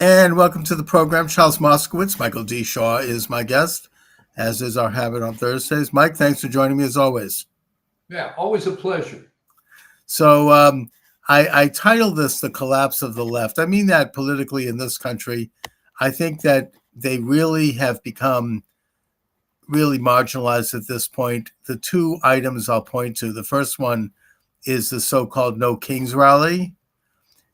And welcome to the program. Charles Moscowitz, Michael D. Shaw is my guest, as is our habit on Thursdays. Mike, thanks for joining me as always. Yeah, always a pleasure. So I titled this The Collapse of the Left. I mean that politically in this country. I think that they really have become really marginalized at this point. The two items I'll point to, the first one is the so-called No Kings rally,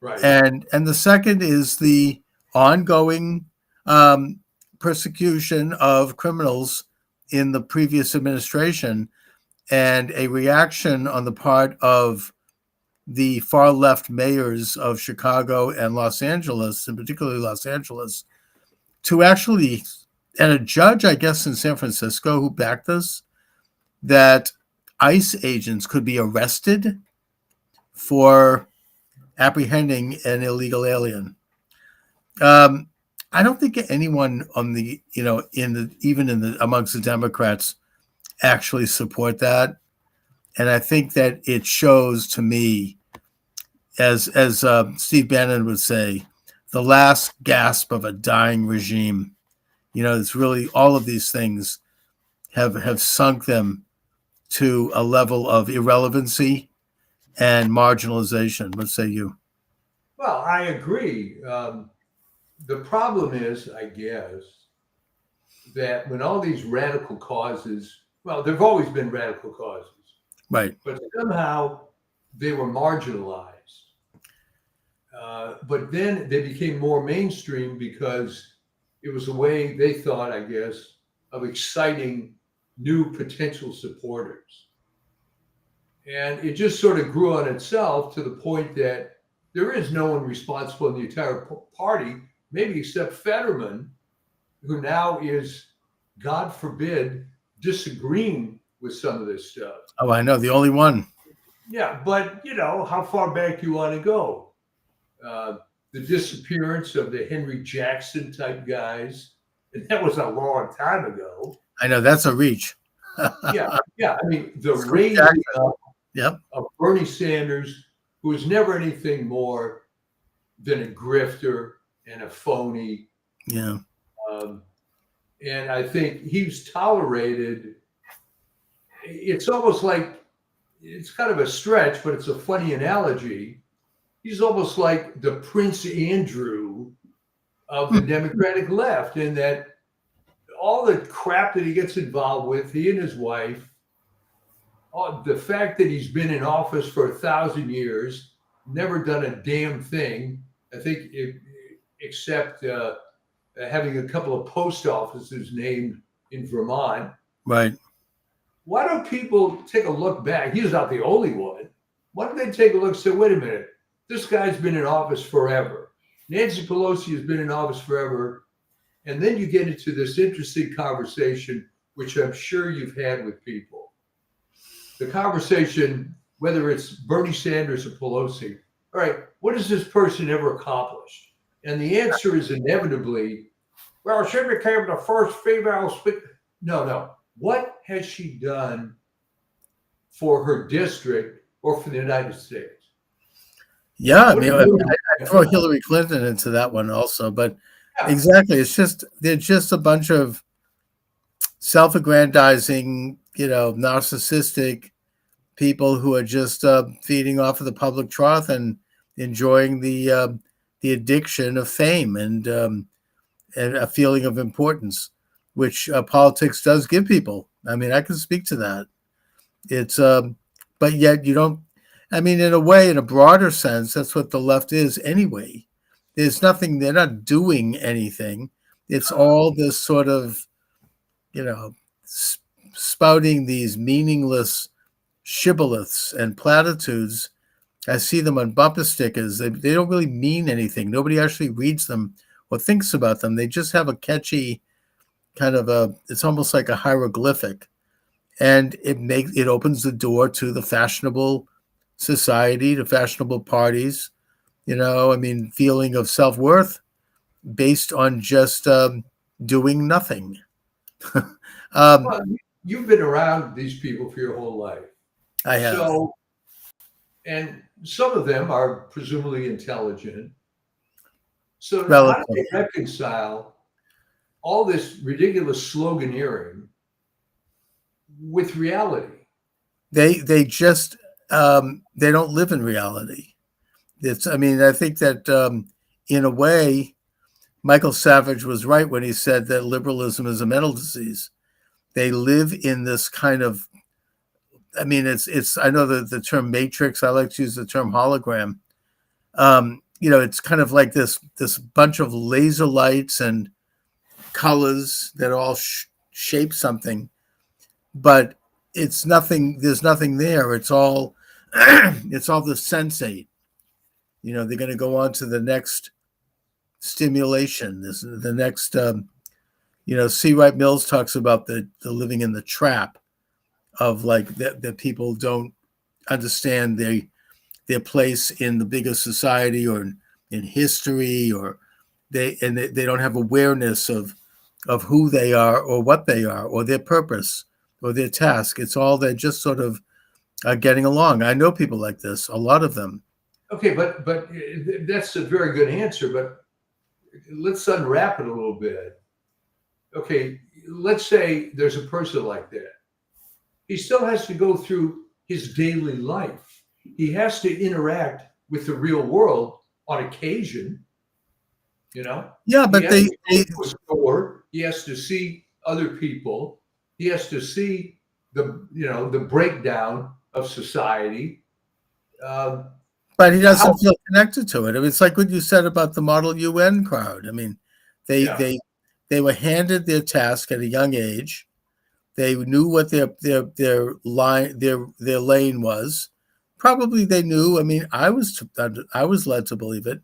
Right. and the second is the ongoing um, persecution of criminals in the previous administration, and a reaction on the part of the far left mayors of Chicago and Los Angeles, and particularly Los Angeles, to actually, and a judge, I guess, in San Francisco who backed this, that ICE agents could be arrested for apprehending an illegal alien. Um, I don't think anyone on the, in the, even in the, amongst the Democrats actually support that. And I think that it shows to me, as Steve Bannon would say, the last gasp of a dying regime. It's really all of these things have sunk them to a level of irrelevancy and marginalization. What say you? Well, I agree. The problem is, I guess, that when all these radical causes, well, there have always been radical causes, Right. but somehow they were marginalized. But then they became more mainstream because it was a way they thought, I guess, of exciting new potential supporters. And it just sort of grew on itself to the point that there is no one responsible in the entire party, maybe except Fetterman, who now is, God forbid, disagreeing with some of this stuff. Oh, I know the only one. Yeah, but how far back you want to go? Uh, the disappearance of the Henry Jackson type guys, and that was a long time ago. I know that's a reach. Yeah, yeah. I mean, the Screw raising Jackson. up Yep. of Bernie Sanders, who was never anything more than a grifter and a phony. Yeah. Um, and I think he's tolerated. It's almost like it's kind of a stretch, but it's a funny analogy. He's almost like the Prince Andrew of the Democratic left, in that all the crap that he gets involved with, he and his wife, the fact that he's been in office for 1,000 years, never done a damn thing, I think, except having a couple of post offices named in Vermont. Right. Why don't people take a look back? He's not the only one. Why don't they take a look and say, wait a minute, this guy's been in office forever. Nancy Pelosi has been in office forever. And then you get into this interesting conversation, which I'm sure you've had with people. The conversation, whether it's Bernie Sanders or Pelosi, all right, what has this person ever accomplished? And the answer is inevitably, well, she became the first female speaker. No, no. What has she done for her district or for the United States? Yeah. I What, mean, I throw Hillary Clinton into that one also, but yeah, exactly, they're just a bunch of self-aggrandizing, narcissistic people who are just feeding off of the public trough and enjoying the addiction of fame and a feeling of importance, which politics does give people. I mean, I can speak to that. It's but yet you don't. I mean, in a way, in a broader sense, that's what the left is anyway. There's nothing. They're not doing anything. It's all this sort of, you know, spouting these meaningless shibboleths and platitudes. I see them on bumper stickers. They don't really mean anything. Nobody actually reads them or thinks about them. They just have a catchy kind of it's almost like a hieroglyphic. And it opens the door to the fashionable society, to fashionable parties, I mean, feeling of self-worth based on just doing nothing. um, well, you've been around these people for your whole life. I have. So, and some of them are presumably intelligent. So how do relative. they reconcile all this ridiculous sloganeering with reality? They just they don't live in reality. It's I mean I think that in a way Michael Savage was right when he said that liberalism is a mental disease. They live in this kind of I mean it's I know the term matrix. I like to use the term hologram. It's kind of like this bunch of laser lights and colors that all shape something, but it's nothing. There's nothing there. It's all it's all the sensate. They're going to go on to the next stimulation. This the next. C. Wright Mills talks about the living in the trap of like that people don't understand their place in the bigger society or in history, or they don't have awareness of who they are or what they are or their purpose or their task. It's all they're just sort of getting along. I know people like this, a lot of them. Okay, but that's a very good answer. But let's unwrap it a little bit. Okay, let's say there's a person like that. He still has to go through his daily life. He has to interact with the real world on occasion. Yeah, He but has to go to a store. He has to see other people. He has to see the breakdown of society. but he How? doesn't feel connected to it. I mean, it's like what you said about the Model UN crowd. I mean, they Yeah, they they were handed their task at a young age. They knew what their lane was. Probably they knew. I mean, I was led to believe it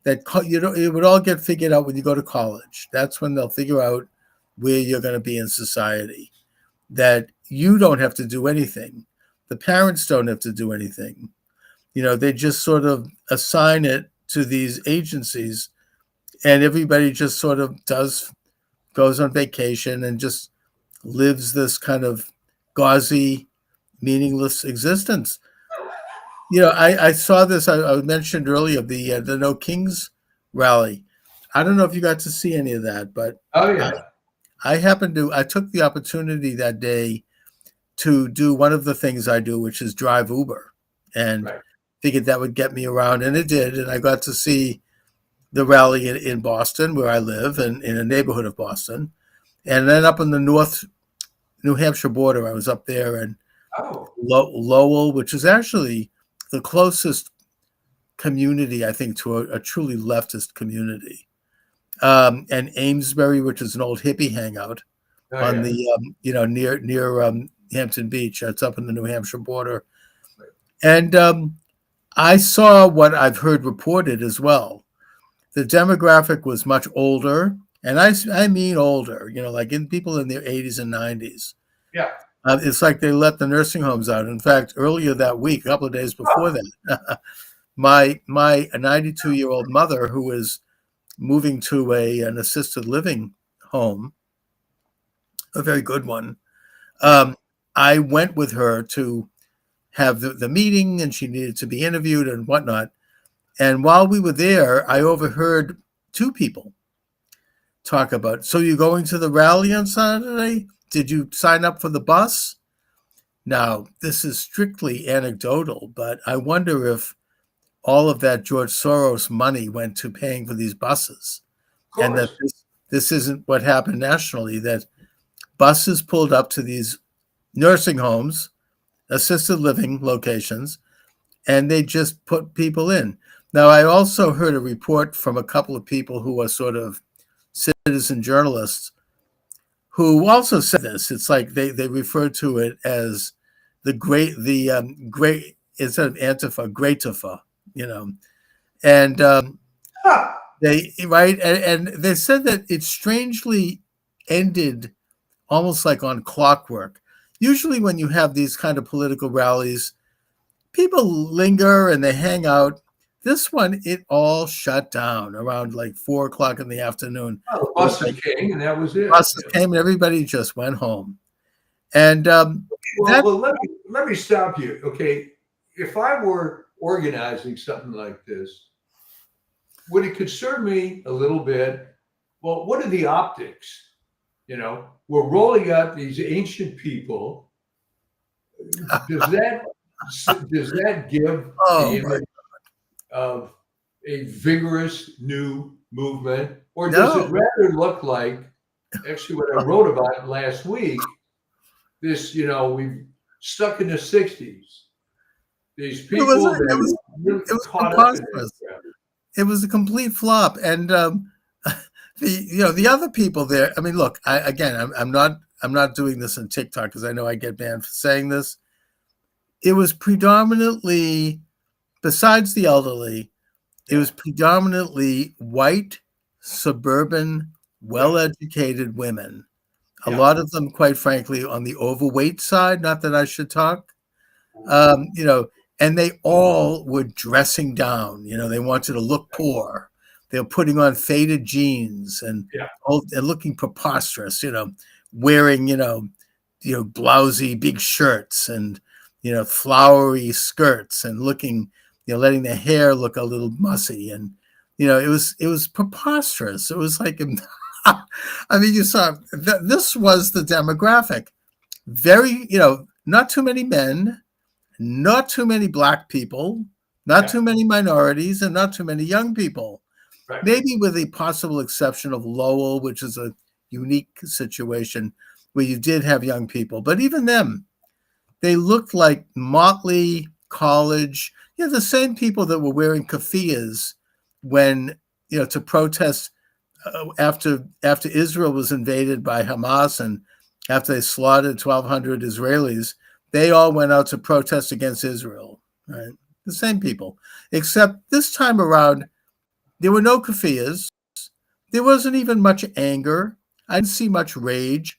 that it would all get figured out when you go to college. That's when they'll figure out where you're going to be in society. That you don't have to do anything. The parents don't have to do anything. They just sort of assign it to these agencies, and everybody just sort of goes on vacation and just lives this kind of gauzy, meaningless existence. I saw this. I mentioned earlier the No Kings rally. I don't know if you got to see any of that, but oh I, yeah, I happened to. I took the opportunity that day to do one of the things I do, which is drive Uber, and right. figured that would get me around, and it did. And I got to see the rally in Boston, where I live, and in a neighborhood of Boston, and then up in the North New Hampshire border. I was up there, and Oh, Lowell, which is actually the closest community, I think, to a truly leftist community, and Amesbury, which is an old hippie hangout oh on yeah. the near Hampton Beach. That's up in the New Hampshire border, Right. and I saw what I've heard reported as well. The demographic was much older, and I mean older. Like in people in their 80s and 90s. Yeah. It's like they let the nursing homes out. In fact, earlier that week, a couple of days before that, my 92-year-old mother, who is moving to an assisted living home, a very good one. Right. Um, I went with her to have the meeting, and she needed to be interviewed and whatnot. And while we were there, I overheard two people talk about, so you're going to the rally on Saturday? Did you sign up for the bus? Now, this is strictly anecdotal, but I wonder if all of that George Soros money went to paying for these buses, Of and that course. this isn't what happened nationally, that buses pulled up to these nursing homes, assisted living locations, and they just put people in. Now, I also heard a report from a couple of people who are sort of citizen journalists who also said this. It's like they refer to it as great instead of Antifa, Greatifa, you know, and Ha! they right and they said that it strangely ended almost like on clockwork. Usually, when you have these kind of political rallies, people linger and they hang out. This one, it all shut down around like 4 o'clock in the afternoon. Well, the It was buses like came, and that was it. buses came and everybody just went home. And Well, that well, let me stop you. Okay, if I were organizing something like this, would it concern me a little bit? Well, what are the optics? We're rolling out these ancient people. Does that give the Oh my, image of a vigorous new movement, or does it no. rather look like actually what I wrote about last week? This, we've stuck in the '60s. These It was people it that was are really it was caught up in this preposterous. crap. It was a complete flop, and the other people there. I mean, look, I'm not doing this on TikTok because I know I get banned for saying this. It was predominantly, besides the elderly, it Yeah, was predominantly white, suburban, yeah, well-educated women. A yeah. lot of them, quite frankly, on the overweight side. Not that I should talk, you know, and they all were dressing down. They wanted to look poor. They were putting on faded jeans Yeah. and looking preposterous. Wearing blousy big shirts and flowery skirts and looking letting their hair look a little mussy and it was preposterous. It was like I mean, you saw this was the demographic. Very, not too many men, not too many black people, not Yeah. too many minorities, and not too many young people. Right. Maybe with the possible exception of Lowell, which is a unique situation where you did have young people. But even them, they looked like motley college, the same people that were wearing keffiyehs when, to protest after Israel was invaded by Hamas and after they slaughtered 1,200 Israelis, they all went out to protest against Israel. Right, the same people, except this time around, there were no keffiyehs. There wasn't even much anger. I didn't see much rage.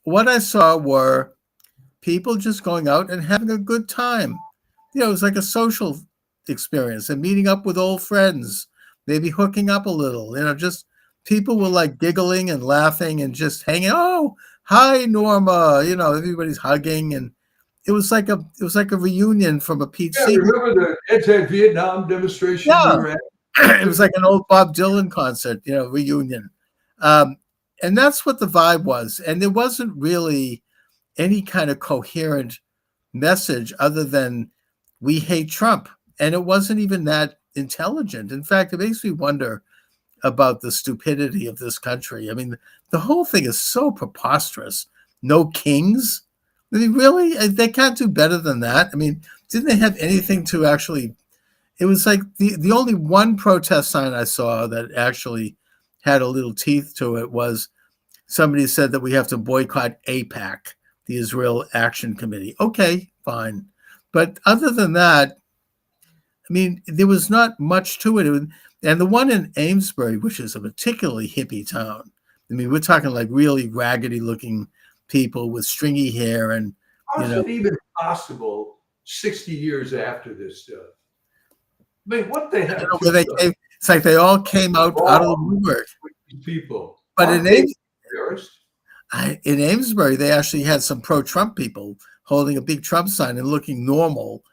What I saw were people just going out and having a good time. It was like a social experience and meeting up with old friends, maybe hooking up a little. Just people were like giggling and laughing and just hanging. Oh, hi Norma. Everybody's hugging and it was like a reunion from a Pete Yeah, Seeger. remember the anti-Vietnam demonstration we Yeah, were at? it was like an old Bob Dylan concert, reunion. Um, and that's what the vibe was. And there wasn't really any kind of coherent message other than we hate Trump. And it wasn't even that intelligent. In fact, it makes me wonder about the stupidity of this country. I mean, the whole thing is so preposterous. No kings. I mean, really? They can't do better than that. I mean, didn't they have anything to actually? It was like the only one protest sign I saw that actually had a little teeth to it was somebody said that we have to boycott AIPAC, the Israel Action Committee. Okay, fine. But other than that, I mean, there was not much to it. And the one in Amesbury, which is a particularly hippie town, I mean, we're talking like really raggedy looking people with stringy hair and, How is it even possible 60 years after this stuff? I mean, what the heck where took it's like they all came out of the wrong woodwork. with these people? But Aren't they embarrassed? in Amesbury, they actually had some pro-Trump people holding a big Trump sign and looking normal.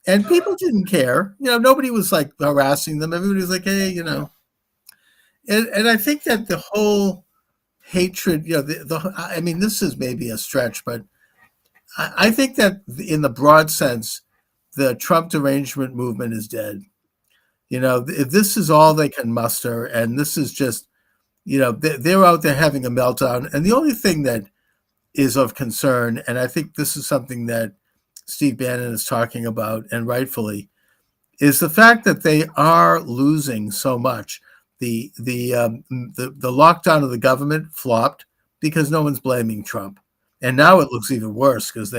And people didn't care. Nobody was like harassing them. Everybody was like, hey. And I think that the whole hatred, I mean, this is maybe a stretch, but I think that in the broad sense, the Trump derangement movement is dead. If this is all they can muster, and this is just, they're out there having a meltdown. And the only thing that is of concern, and I think this is something that Steve Bannon is talking about, and rightfully, is the fact that they are losing so much. The lockdown of the government flopped because no one's blaming Trump, and now it looks even worse because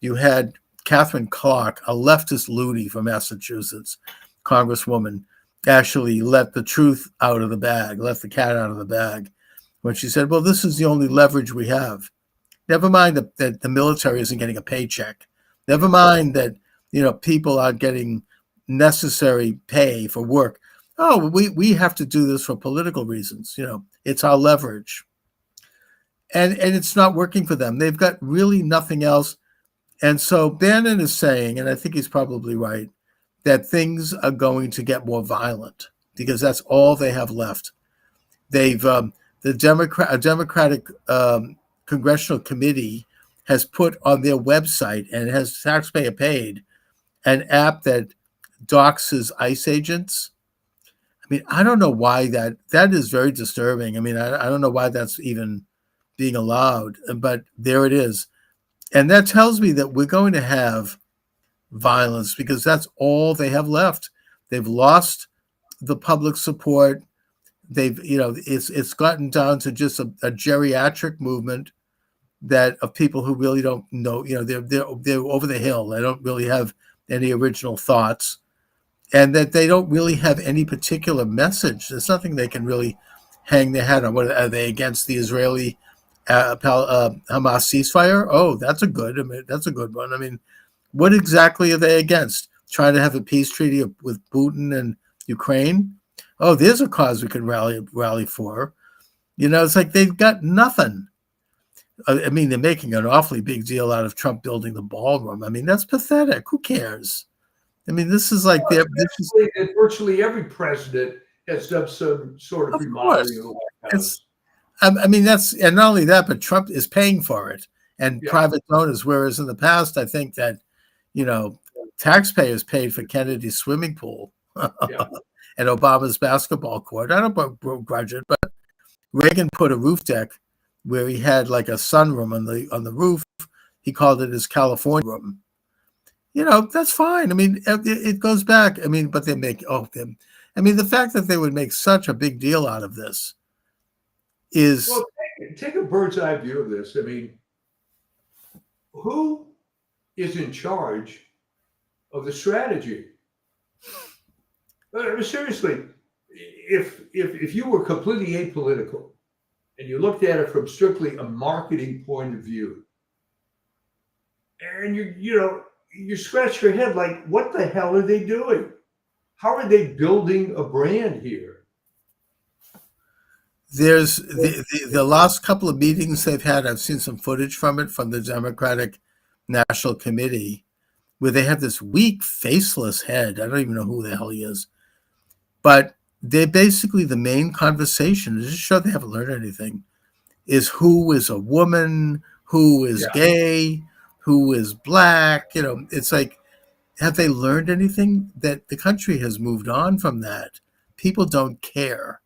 you had Catherine Clark, a leftist loony from Massachusetts, Congresswoman, actually let the truth out of the bag, let the cat out of the bag, when she said, "Well, this is the only leverage we have. Never mind that the military isn't getting a paycheck. Never mind that people aren't getting necessary pay for work. Oh, we have to do this for political reasons. It's our leverage." And it's not working for them. They've got really nothing else. And so Bannon is saying, and I think he's probably right, that things are going to get more violent because that's all they have left. They've the Democratic Congressional Committee has put on their website, and it has taxpayer paid, an app that doxes ICE agents. I mean, I don't know why that is very disturbing. I mean, I don't know why that's even being allowed, but there it is. And that tells me that we're going to have violence because that's all they have left. They've lost the public support. They've, it's gotten down to just a geriatric movement that of people who really don't know, they're over the hill. They don't really have any original thoughts, and that they don't really have any particular message. There's nothing they can really hang their hat on. What are they against the Israeli Hamas ceasefire? Oh, that's a good one. I mean, what exactly are they against? Trying to have a peace treaty with Putin and Ukraine? Oh, there's a cause we can rally for. It's like they've got nothing. I mean, they're making an awfully big deal out of Trump building the ballroom. I mean, that's pathetic. Who cares? I mean, this is like virtually every president has done some sort of remodeling of the White House. I mean, and not only that, but Trump is paying for it, and private donors. Whereas in the past, I think that, taxpayers paid for Kennedy's swimming pool and Obama's basketball court. I don't begrudge it, but Reagan put a roof deck where he had like a sunroom on the roof. He called it his California room. That's fine. I mean, it goes back. I mean, but they make the fact that they would make such a big deal out of this is. Well, take a bird's eye view of this. I mean, who is in charge of the strategy? I mean, seriously, if you were completely apolitical and you looked at it from strictly a marketing point of view, and you scratch your head like, what the hell are they doing? How are they building a brand here? There's the last couple of meetings they've had. I've seen some footage from it from the Democratic National Committee, where they have this weak, faceless head. I don't even know who the hell he is. But they're basically the main conversation, to just show they haven't learned anything, is who is a woman, who is gay, who is black. It's like, have they learned anything? That the country has moved on from that. People don't care.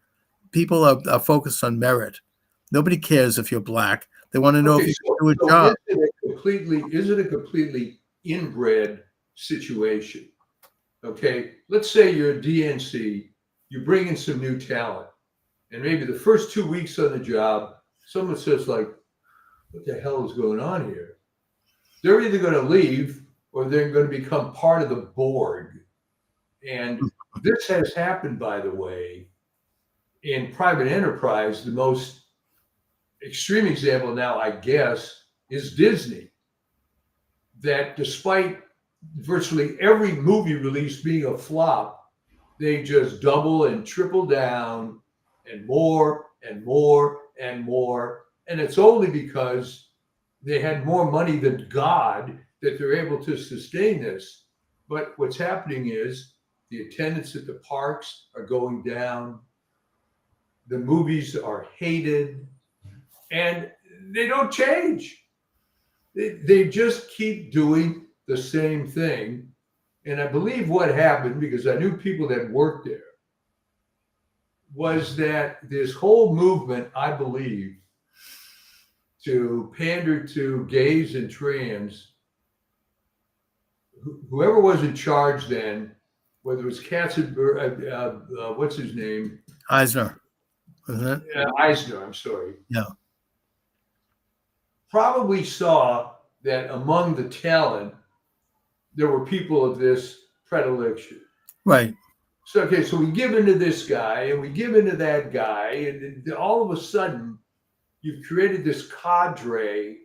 People are focused on merit. Nobody cares if you're black. They want to know if you can do a job. Is it a completely inbred situation? Okay, let's say you're a DNC, you bring in some new talent, and maybe the first 2 weeks on the job, someone says like, what the hell is going on here? They're either going to leave or they're going to become part of the board. And this has happened, by the way, in private enterprise. The most extreme example now, I guess, is Disney. That despite virtually every movie release being a flop, they just double and triple down and more and more and more. And it's only because they had more money than God that they're able to sustain this. But what's happening is the attendance at the parks are going down. The movies are hated, and they don't change. They just keep doing the same thing. And I believe what happened, because I knew people that worked there, was that this whole movement, I believe, to pander to gays and trans, whoever was in charge then, whether it was Katzenberg, what's his name? Eisner, wasn't it? Eisner, I'm sorry. Yeah. Probably saw that among the talent, there were people of this predilection. Right. So, okay, so we give into this guy and we give into that guy, and all of a sudden, you've created this cadre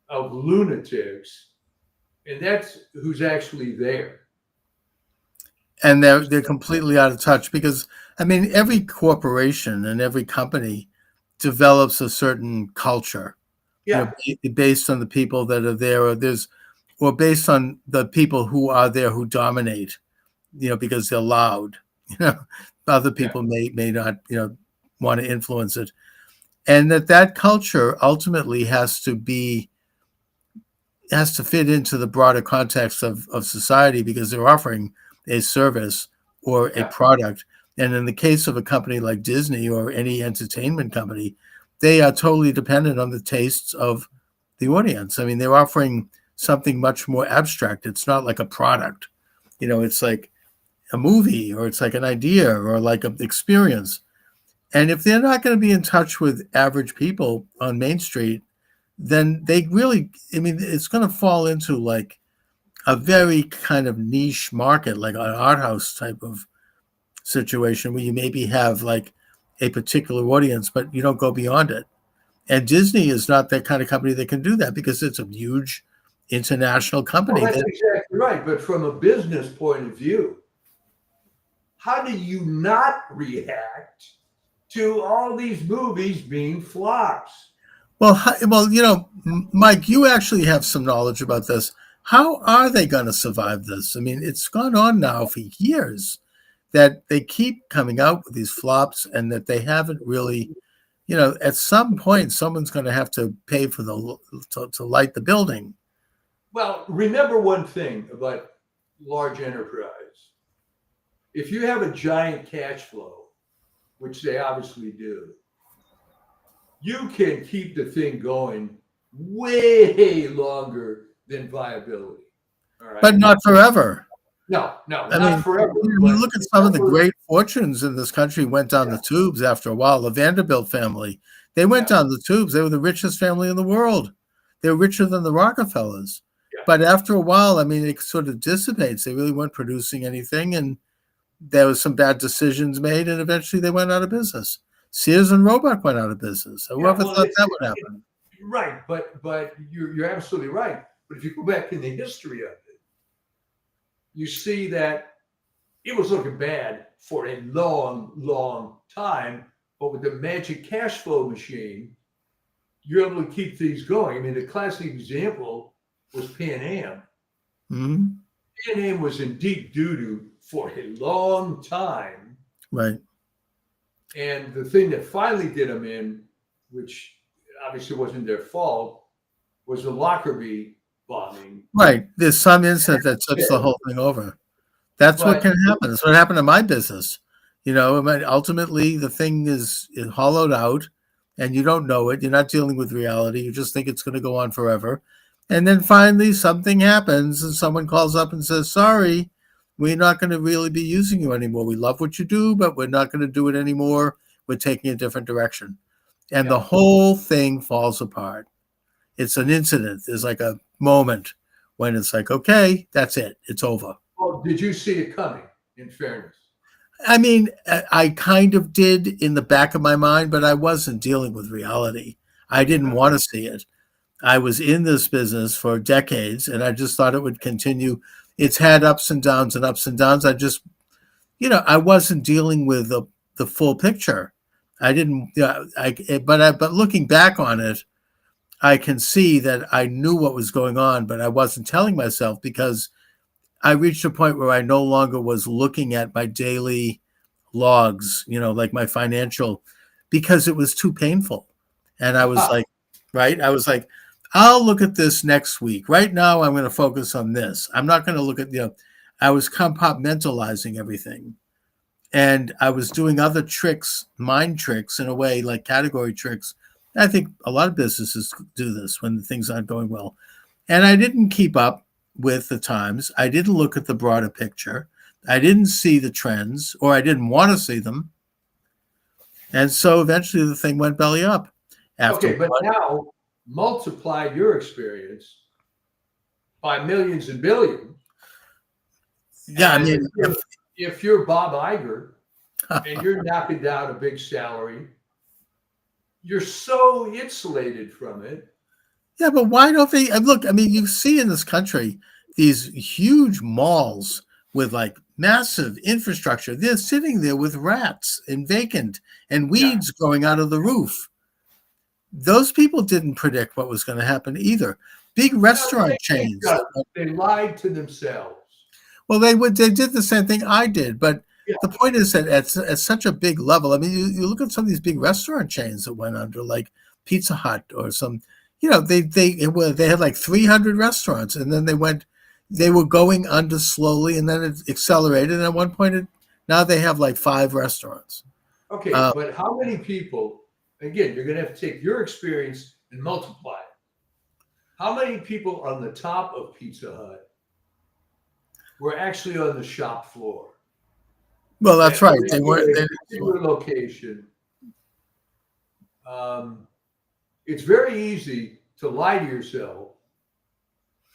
of lunatics, and that's who's actually there. And they're completely out of touch, because I mean, every corporation and every company develops a certain culture, based on the people that are there, or based on the people who are there who dominate, because they're loud, other Yeah. people may not, want to influence it. And that culture ultimately has to fit into the broader context of society because they're offering a service or a Yeah. product. And in the case of a company like Disney or any entertainment company, they are totally dependent on the tastes of the audience. I mean, they're offering something much more abstract. It's not like a product, it's like a movie or it's like an idea or like an experience. And if they're not going to be in touch with average people on Main Street, then they really, I mean, it's going to fall into like a very kind of niche market, like an art house type of situation where you maybe have like a particular audience, but you don't go beyond it. And Disney is not that kind of company that can do that because it's a huge international Well, company that's that, exactly right. But from a business point of view, how do you not react to all these movies being flops? Mike, you actually have some knowledge about this. How are they going to survive this? I mean, it's gone on now for years that they keep coming out with these flops and that they haven't really, at some point, someone's going to have to pay for to light the building. Well, remember one thing about large enterprise. If you have a giant cash flow, which they obviously do, you can keep the thing going way longer than viability. All But right. not forever. No, no, I not mean, forever. you But look at some of the remember, great fortunes in this country went down the yeah, tubes after a while. The Vanderbilt family, they went yeah, down the tubes. They were the richest family in the world. They were richer than the Rockefellers. yeah. But after a while, I mean, it sort of dissipates. They really weren't producing anything, and there was some bad decisions made, and eventually they went out of business. Sears and Roebuck went out of business. Yeah, Whoever well, thought that would happen? right, but you're absolutely right. But if you go back in the history of it, you see that it was looking bad for a long, long time. But with the magic cash flow machine, you're able to keep things going. I mean, the classic example was Pan Am. Hmm. Pan Am was in deep doo doo for a long time. Right. And the thing that finally did them in, which obviously wasn't their fault, was the Lockerbie bombing. Right. There's some incident that tips the whole thing over. That's what But can happen. That's what happened to my business. I mean, ultimately, the thing is hollowed out, and you don't know it. You're not dealing with reality. You just think it's going to go on forever, and then finally something happens, and someone calls up and says, "Sorry, we're not going to really be using you anymore. We love what you do, but we're not going to do it anymore. We're taking a different direction," and the yeah. whole thing falls apart. It's an incident. There's like a moment when it's like, okay, that's it. It's over. Well, did you see it coming? In fairness, I mean, I kind of did in the back of my mind, but I wasn't dealing with reality. I didn't okay. want to see it. I was in this business for decades and I just thought it would continue. It's had ups and downs and ups and downs. I wasn't dealing with the full picture. I didn't, but looking back on it, I can see that I knew what was going on, but I wasn't telling myself because I reached a point where I no longer was looking at my daily logs, like my financial, because it was too painful. And I was Ah, like, right? I was like, I'll look at this next week. Right now, I'm going to focus on this. I'm not going to look at, I was compartmentalizing everything. And I was doing other tricks, mind tricks in a way, like category tricks. I think a lot of businesses do this when things aren't going well. And I didn't keep up with the times. I didn't look at the broader picture. I didn't see the trends, or I didn't want to see them. And so eventually the thing went belly up. After okay, but what? now multiply your experience by millions and billions. Yeah, I And mean, if you're Bob Iger and you're knocking down a big salary, you're so insulated from it. yeah, but why don't they look? I mean, you see in this country these huge malls with like massive infrastructure. They're sitting there with rats and vacant and Yeah. weeds growing out of the roof. Those people didn't predict what was going to happen either. Big No, they, restaurant they, chains. just- they lied to themselves. Well, they did the same thing I did, but Yeah. the point is that at such a big level, I mean, you look at some of these big restaurant chains that went under, like Pizza Hut or some, they had like 300 restaurants, and then they were going under slowly, and then it accelerated. And at one point, now they have like 5 restaurants. Okay, but how many people? Again, you're going to have to take your experience and multiply it. How many people on the top of Pizza Hut were actually on the shop floor? Well, that's That right. went They to weren't. a particular location. It's very easy to lie to yourself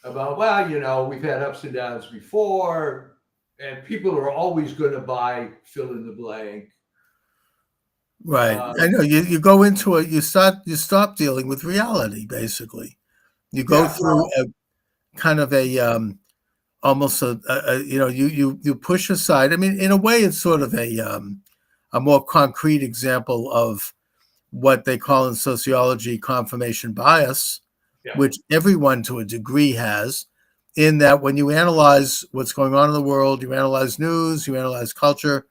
about, well, we've had ups and downs before, and people are always going to buy fill in the blank. Right. I know you go into it, you stop dealing with reality, basically. You go Yeah, through a kind of a almost you push aside. I mean, in a way, it's sort of a more concrete example of what they call in sociology confirmation bias, yeah, which everyone to a degree has, in that when you analyze what's going on in the world, you analyze news, you analyze culture,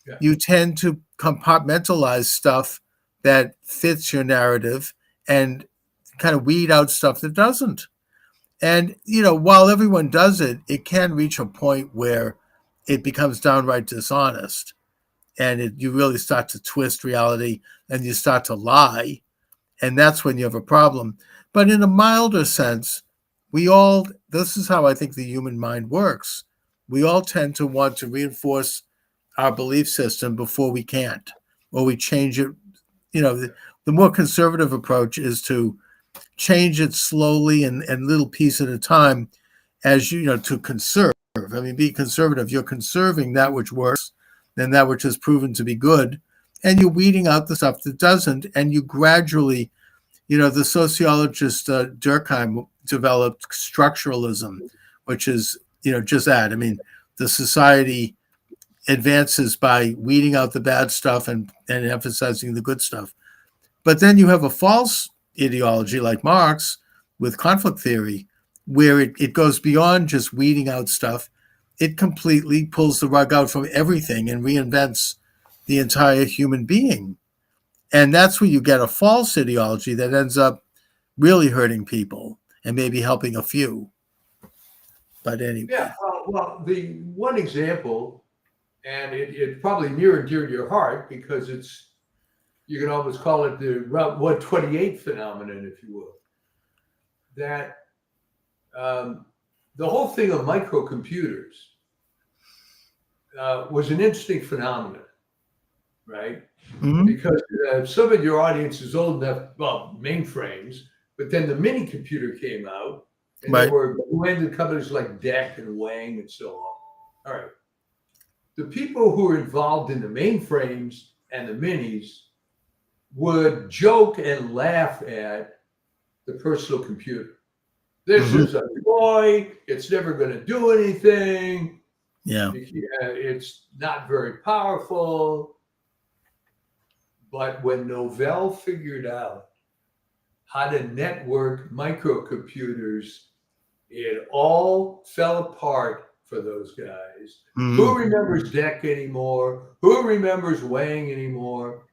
yeah. you tend to compartmentalize stuff that fits your narrative and kind of weed out stuff that doesn't. And, while everyone does it, it can reach a point where it becomes downright dishonest. And you really start to twist reality and you start to lie. And that's when you have a problem. But in a milder sense, this is how I think the human mind works. We all tend to want to reinforce our belief system before we can't, or we change it. The more conservative approach is to change it slowly and little piece at a time, as to conserve. I mean, be conservative. You're conserving that which works and that which has proven to be good, and you're weeding out the stuff that doesn't, and you gradually, the sociologist Durkheim developed structuralism, which is, just that. I mean, the society advances by weeding out the bad stuff and emphasizing the good stuff. But then you have a false ideology like Marx with conflict theory, where it goes beyond just weeding out stuff. It completely pulls the rug out from everything and reinvents the entire human being. And that's where you get a false ideology that ends up really hurting people and maybe helping a few. But anyway. Yeah. Well, the one example, and it probably near and dear to your heart because you can almost call it the Route 128 phenomenon, if you will. That the whole thing of microcomputers was an interesting phenomenon, right? Mm-hmm. Because some of your audience is old enough, well, mainframes, but then the mini computer came out, and Right. there were branded companies like DEC and Wang and so on. All right. The people who were involved in the mainframes and the minis would joke and laugh at the personal computer. This is a toy. It's never going to do anything. Yeah. It's not very powerful. But when Novell figured out how to network microcomputers, it all fell apart for those guys. Mm-hmm. Who remembers DEC anymore? Who remembers Wang anymore?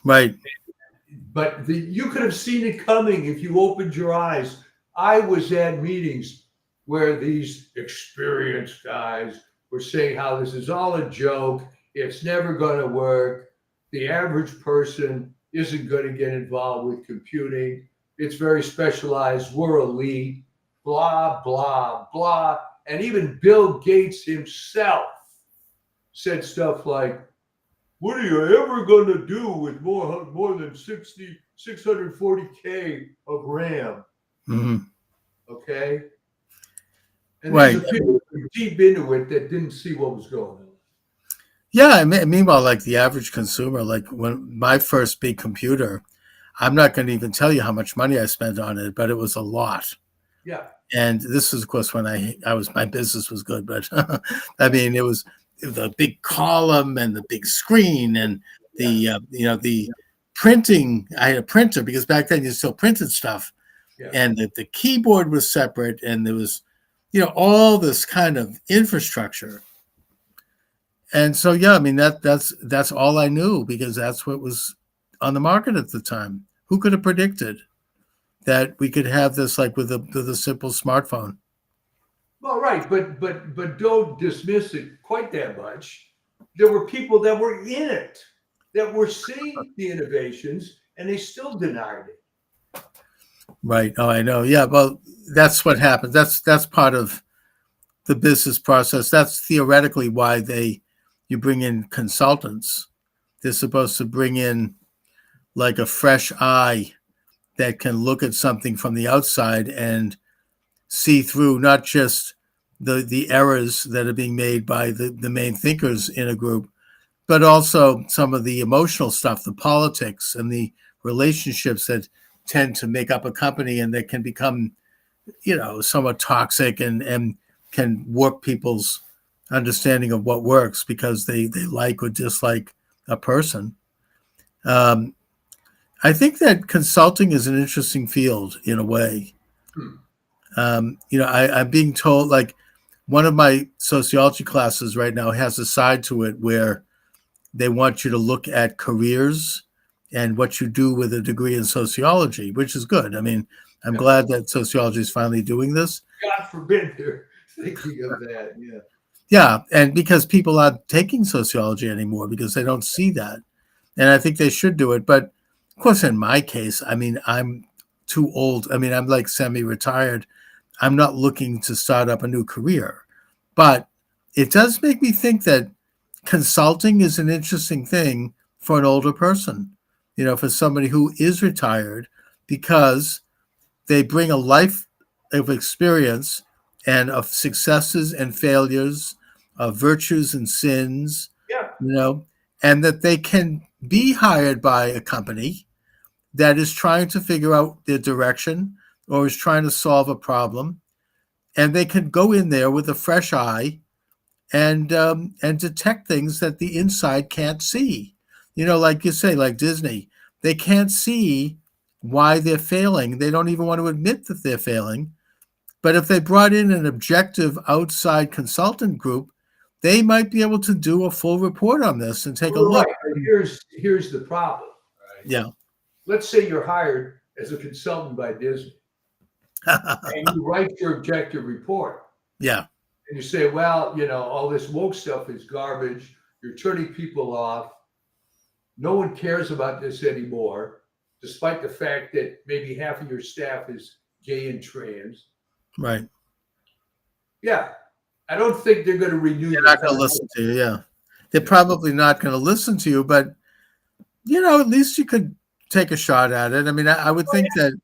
Right. But you could have seen it coming if you opened your eyes. I was at meetings where these experienced guys were saying how this is all a joke. It's never going to work. The average person isn't going to get involved with computing. It's very specialized. We're elite. Blah, blah, blah. And even Bill Gates himself said stuff like, what are you ever going to do with more than 640K of RAM? Mm-hmm. Okay. And right. these are people deep into it that didn't see what was going on. Yeah. Meanwhile, like the average consumer, like when my first big computer, I'm not going to even tell you how much money I spent on it, but it was a lot. Yeah. And this was, of course, when my business was good, but I mean, it was the big column and the big screen and the printing. I had a printer because back then you still printed stuff, and the keyboard was separate, and there was, all this kind of infrastructure. And so, yeah, I mean, that's all I knew, because that's what was on the market at the time. Who could have predicted that we could have this, like, with a simple smartphone? Well, right, but don't dismiss it quite that much. There were people that were in it, that were seeing the innovations, and they still denied it. Right. Oh, I know. Yeah. Well, that's what happens. That's part of the business process. That's theoretically why you bring in consultants. They're supposed to bring in, like, a fresh eye that can look at something from the outside and see through not just the errors that are being made by the main thinkers in a group, but also some of the emotional stuff, the politics and the relationships that tend to make up a company, and that can become, somewhat toxic, and can warp people's understanding of what works because they like or dislike a person. Um, I think that consulting is an interesting field in a way. Hmm. I'm being told, like, one of my sociology classes right now has a side to it where they want you to look at careers and what you do with a degree in sociology, which is good. I mean, I'm Yeah. glad that sociology is finally doing this. God forbid they're thinking of that. Yeah. Yeah, and because people aren't taking sociology anymore because they don't see that. And I think they should do it. But of course, in my case, I mean, I'm too old. I mean, I'm like semi-retired. I'm not looking to start up a new career. But it does make me think that consulting is an interesting thing for an older person, for somebody who is retired, because they bring a life of experience and of successes and failures, of virtues and sins, Yeah. and that they can be hired by a company that is trying to figure out their direction or is trying to solve a problem, and they can go in there with a fresh eye and detect things that the inside can't see. Like you say, like Disney, they can't see why they're failing. They don't even want to admit that they're failing. But if they brought in an objective outside consultant group, they might be able to do a full report on this and take a Well, look. right. But here's the problem. Right. Yeah. Let's say you're hired as a consultant by Disney, and you write your objective report. Yeah. And you say, well, all this woke stuff is garbage. You're turning people off. No one cares about this anymore, despite the fact that maybe half of your staff is gay and trans. Right. Yeah. I don't think they're going to renew. They're not going to listen to you. Yeah. They're probably not going to listen to you, but, at least you could take a shot at it. I mean, I would think that,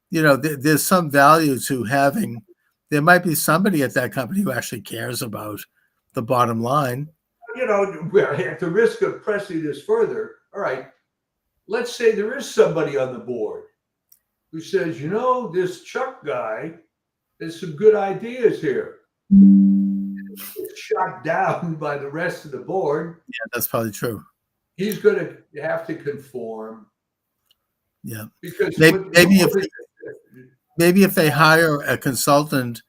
there's some value to having. There might be somebody at that company who actually cares about the bottom line. At the risk of pressing this further, all right, let's say there is somebody on the board who says, this Chuck guy has some good ideas here. It's shot down by the rest of the board. Yeah, that's probably true. He's going to have to conform. Yeah. Because maybe if they hire a consultant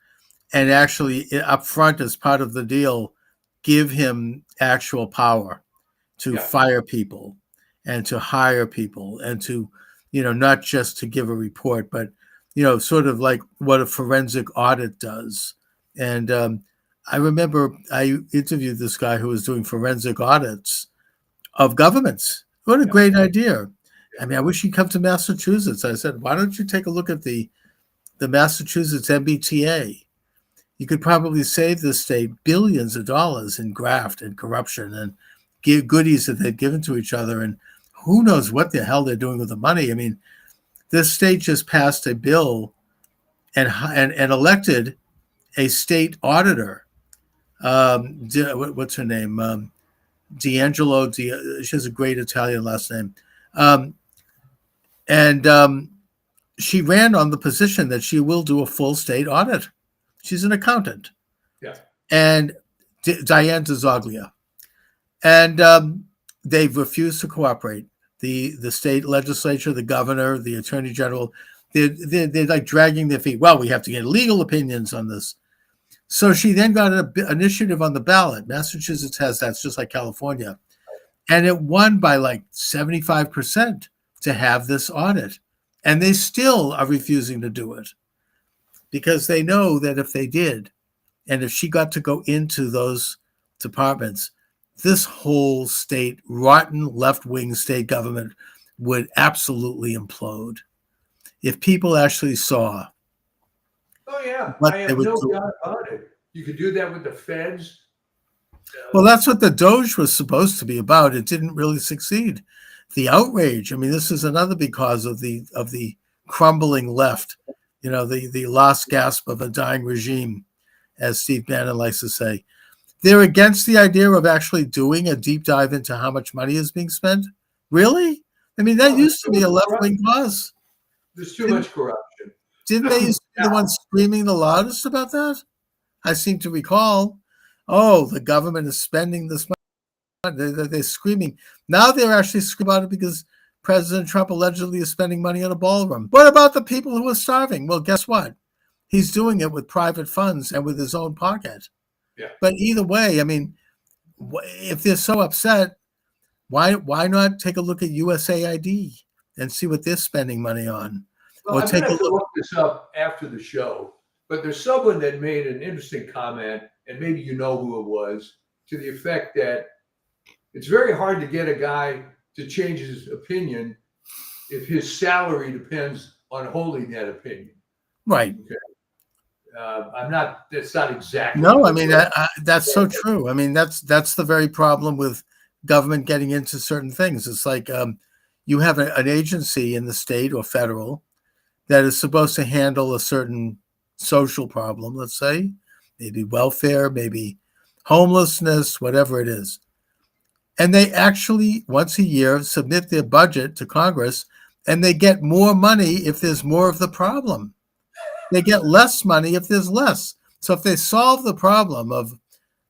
and actually up front, as part of the deal, give him actual power to fire people and to hire people and to, not just to give a report, but, sort of like what a forensic audit does. And I remember I interviewed this guy who was doing forensic audits of governments. What a great idea. I mean, I wish he'd come to Massachusetts. I said, why don't you take a look at the Massachusetts MBTA? You could probably save the state billions of dollars in graft and corruption and give goodies that they've given to each other. And who knows what the hell they're doing with the money. I mean, this state just passed a bill and elected a state auditor. What's her name? D'Angelo. She has a great Italian last name. And she ran on the position that she will do a full state audit. She's an accountant. Yeah. And Diane Dzoglia. And they've refused to cooperate. The state legislature, the governor, the attorney general, they're like dragging their feet. Well, we have to get legal opinions on this. So she then got an initiative on the ballot. Massachusetts has that, it's just like California. And it won by like 75% to have this audit. And they still are refusing to do it because they know that if they did, and if she got to go into those departments, this whole state, rotten left-wing state government would absolutely implode. If people actually saw Oh yeah, what I they have would no do. doubt about it. You could do that with the feds. Well, that's what the Doge was supposed to be about. It didn't really succeed. The outrage. I mean, this is another because of the crumbling left. You know, the last gasp of a dying regime, as Steve Bannon likes to say. They're against the idea of actually doing a deep dive into how much money is being spent. Really? I mean, that Well, used to be a left-wing cause. there's too much corruption. Didn't they used to be the ones screaming the loudest about that? I seem to recall. Oh, the government is spending this money. They're screaming. Now they're actually screaming about it because President Trump allegedly is spending money on a ballroom. What about the people who are starving? Well, guess what? He's doing it with private funds and with his own pocket. Yeah. But either way, I mean, if they're so upset, why not take a look at USAID and see what they're spending money on? Well, Or I'm take going a to look. look this up after the show, but there's someone that made an interesting comment, and maybe you know who it was, to the effect that it's very hard to get a guy to change his opinion if his salary depends on holding that opinion. Right. Okay. That's not exactly. No, I mean, that's so true. I mean, that's the very problem with government getting into certain things. It's like you have an agency in the state or federal that is supposed to handle a certain social problem, let's say, maybe welfare, maybe homelessness, whatever it is. And they actually, once a year, submit their budget to Congress, and they get more money if there's more of the problem. They get less money if there's less. So if they solve the problem of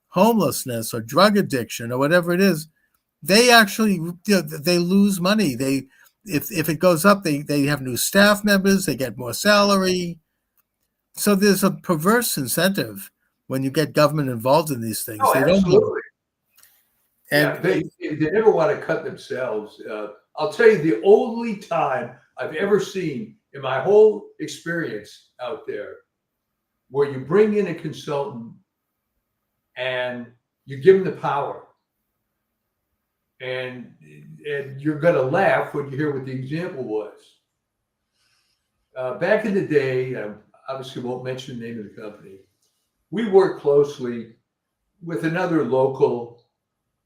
homelessness or drug addiction or whatever it is, they actually they lose money. If it goes up, they have new staff members, they get more salary. So there's a perverse incentive when you get government involved in these things. Oh, They absolutely. don't. And they never want to cut themselves. I'll tell you, the only time I've ever seen in my whole experience out there where you bring in a consultant and you give them the power, and you're going to laugh when you hear what the example was. Back in the day, obviously won't mention the name of the company, we worked closely with another local,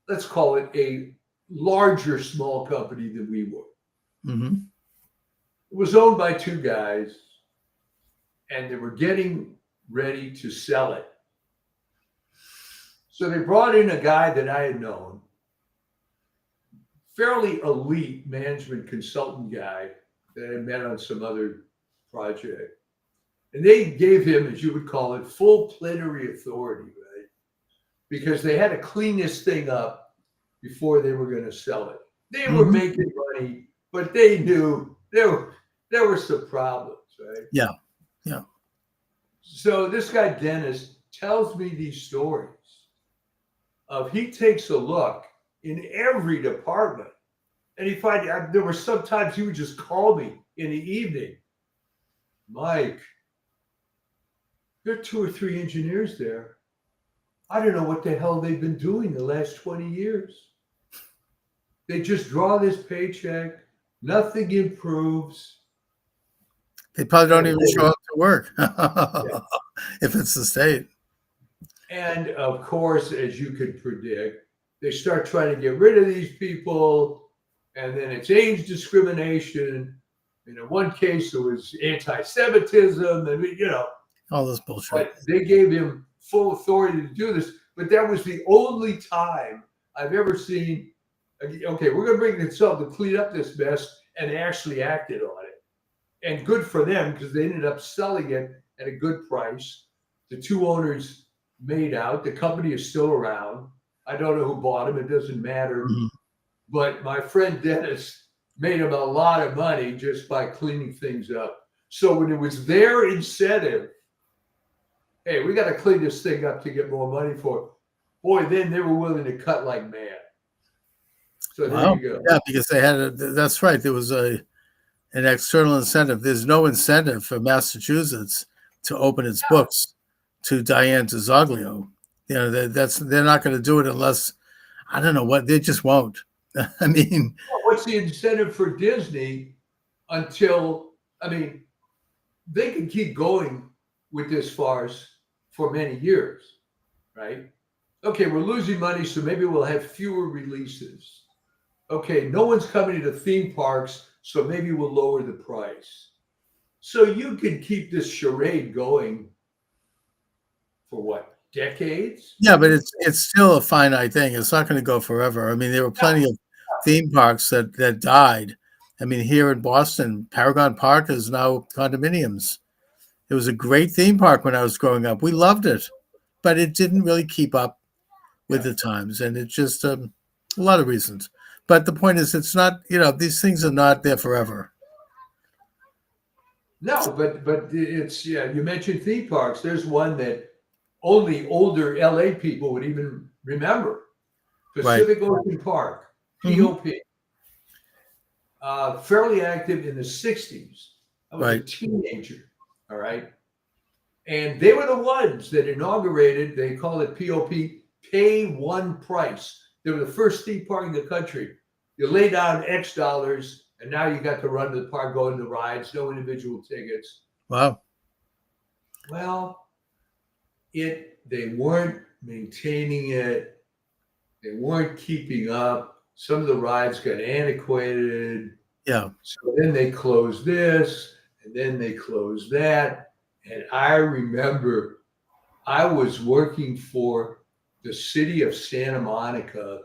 let's call it a larger small company than we were. mm-hmm. It was owned by two guys, and they were getting ready to sell it. So they brought in a guy that I had known, fairly elite management consultant guy that I met on some other project. And they gave him, as you would call it, full plenary authority, right? Because they had to clean this thing up before they were going to sell it. They were making money, but they knew there were some problems, right? Yeah. So this guy, Dennis, tells me these stories of he takes a look in every department, and he finds there were sometimes he would just call me in the evening. Mike, there are 2 or 3 engineers there. I don't know what the hell they've been doing the last 20 years. They just draw this paycheck. Nothing improves. They probably don't even show up to work if it's the state. And of course, as you could predict, they start trying to get rid of these people, and then it's age discrimination. In one case, it was anti-Semitism, and all this bullshit. But they gave him full authority to do this. But that was the only time I've ever seen. Okay, we're going to bring a consultant to clean up this mess, and they actually acted on it. And good for them, because they ended up selling it at a good price. The 2 owners made out. The company is still around. I don't know who bought them. It doesn't matter. Mm-hmm. But my friend Dennis made him a lot of money just by cleaning things up. So when it was their incentive, hey, we got to clean this thing up to get more money for it. Boy, then they were willing to cut like mad. So there Wow. you go. Yeah, because they had that's right. There was an external incentive. There's no incentive for Massachusetts to open its books to Diane DiZoglio. They're not going to do it unless, I don't know what, they just won't. I mean, Well, what's the incentive for Disney until, I mean, they can keep going with this farce for many years, right? Okay, we're losing money, so maybe we'll have fewer releases. Okay, no one's coming to the theme parks, so maybe we'll lower the price. So you can keep this charade going for what, decades? yeah, but it's still a finite thing. It's not going to go forever. I mean, there were plenty of theme parks that died. I mean, here in Boston, Paragon Park is now condominiums. It was a great theme park when I was growing up. We loved it, but it didn't really keep up with the times, and it's just a lot of reasons. But the point is, it's not. These things are not there forever. No, but it's, yeah. You mentioned theme parks. There's one that only older LA people would even remember. Right. Pacific Ocean Park, POP. Fairly active in the 60s. I was a teenager, all right? And they were the ones that inaugurated, they call it POP, pay one price. They were the first theme park in the country. You lay down X dollars, and now you got to run to the park, go into rides, no individual tickets. Wow. Well, they weren't maintaining it. They weren't keeping up. Some of the rides got antiquated. Yeah. So then they closed this, and then they closed that. And I remember I was working for the city of Santa Monica.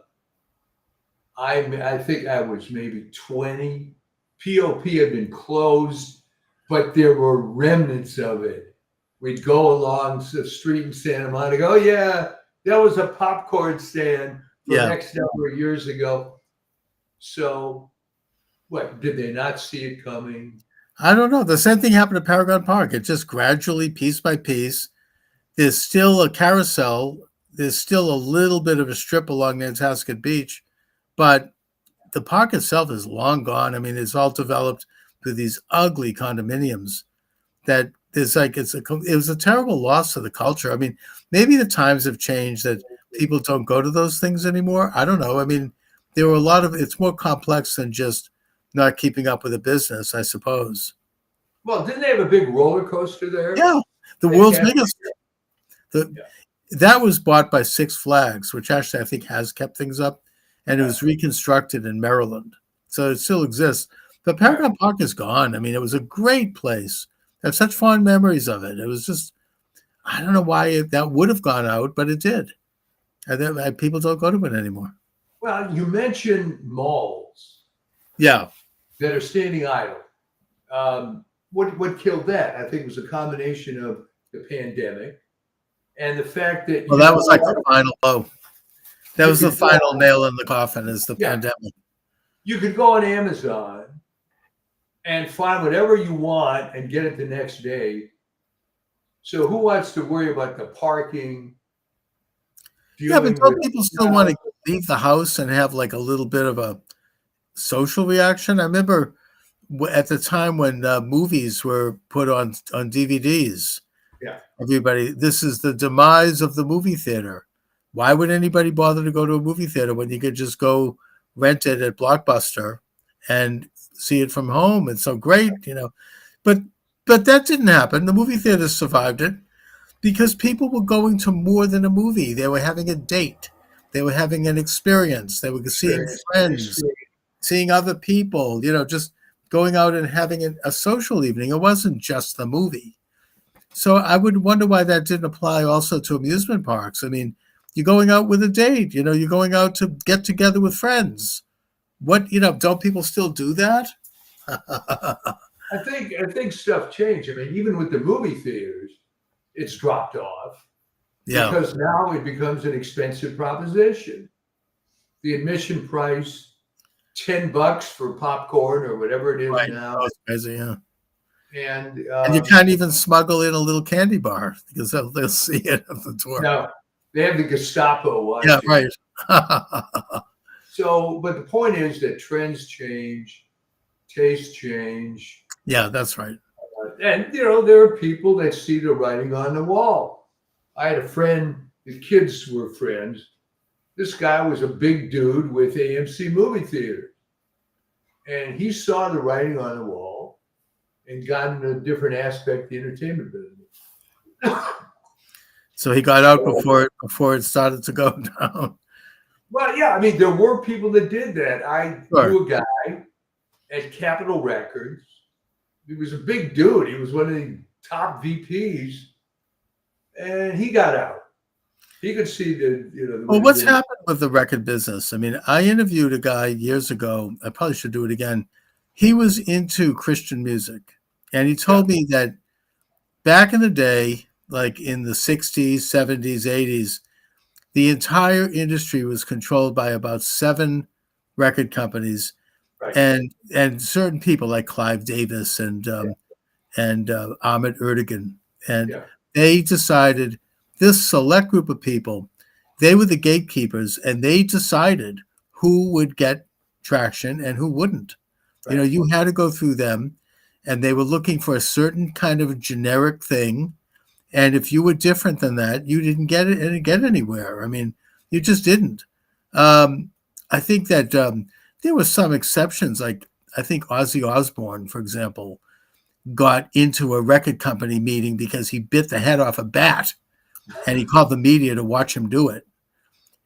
I think I was maybe 20. POP had been closed, but there were remnants of it. We'd go along the street in Santa Monica. Oh, yeah, that was a popcorn stand for X number of years ago. So, what, did they not see it coming? I don't know. The same thing happened at Paragon Park. It just gradually, piece by piece, there's still a carousel. There's still a little bit of a strip along Nantasket Beach, but the park itself is long gone. I mean, it's all developed through these ugly condominiums that there's like, it was a terrible loss to the culture. I mean, maybe the times have changed that people don't go to those things anymore. I don't know. I mean, there were it's more complex than just not keeping up with the business, I suppose. Well, didn't they have a big roller coaster there? Yeah. The world's biggest. That was bought by Six Flags, which actually I think has kept things up, and it was reconstructed in Maryland. So it still exists. But Paragon Park is gone. I mean, it was a great place. I have such fond memories of it. It was just, I don't know why that would have gone out, but it did. And people don't go to it anymore. Well, you mentioned malls. Yeah. That are standing idle. What killed that? I think it was a combination of the pandemic and the fact that that was like the final blow. That was the final nail in the coffin, is the pandemic. You could go on Amazon and find whatever you want and get it the next day. So who wants to worry about the parking? Yeah, but don't people still want to leave the house and have like a little bit of a social reaction? I remember at the time when movies were put on DVDs. Yeah. Everybody, this is the demise of the movie theater. Why would anybody bother to go to a movie theater when you could just go rent it at Blockbuster and see it from home? It's so great, But that didn't happen. The movie theaters survived it because people were going to more than a movie. They were having a date. They were having an experience. They were seeing friends, seeing other people, just going out and having a social evening. It wasn't just the movie. So I would wonder why that didn't apply also to amusement parks. I mean, you're going out with a date, you're going out to get together with friends. Don't people still do that? I think stuff changed. I mean, even with the movie theaters, it's dropped off. Yeah. Because now it becomes an expensive proposition. The admission price, $10 for popcorn or whatever it is now. That's crazy, yeah. And And you can't even smuggle in a little candy bar because they'll see it at the door. no, they have the Gestapo Yeah, watching. right. So, but the point is that trends change, tastes change, Yeah, that's right. and there are people that see the writing on the wall. I had a friend; the kids were friends. This guy was a big dude with AMC movie theater, and he saw the writing on the wall and got in a different aspect of the entertainment business. So he got out before it started to go down. Well, yeah, I mean, there were people that did that. I Sure. knew a guy at Capitol Records. He was a big dude. He was one of the top VPs, and he got out. He could see Well, what's happened with the record business? I mean, I interviewed a guy years ago. I probably should do it again. He was into Christian music, and he told me that back in the day, like in the 60s, 70s, 80s, the entire industry was controlled by about 7 record companies, right. and certain people like Clive Davis and Ahmet Ertegun, and they decided, this select group of people, they were the gatekeepers, and they decided who would get traction and who wouldn't. Right. You had to go through them, and they were looking for a certain kind of generic thing. And if you were different than that, you didn't get it and get anywhere. I mean, you just didn't. I think that there were some exceptions. Like I think Ozzy Osbourne, for example, got into a record company meeting because he bit the head off a bat, and he called the media to watch him do it.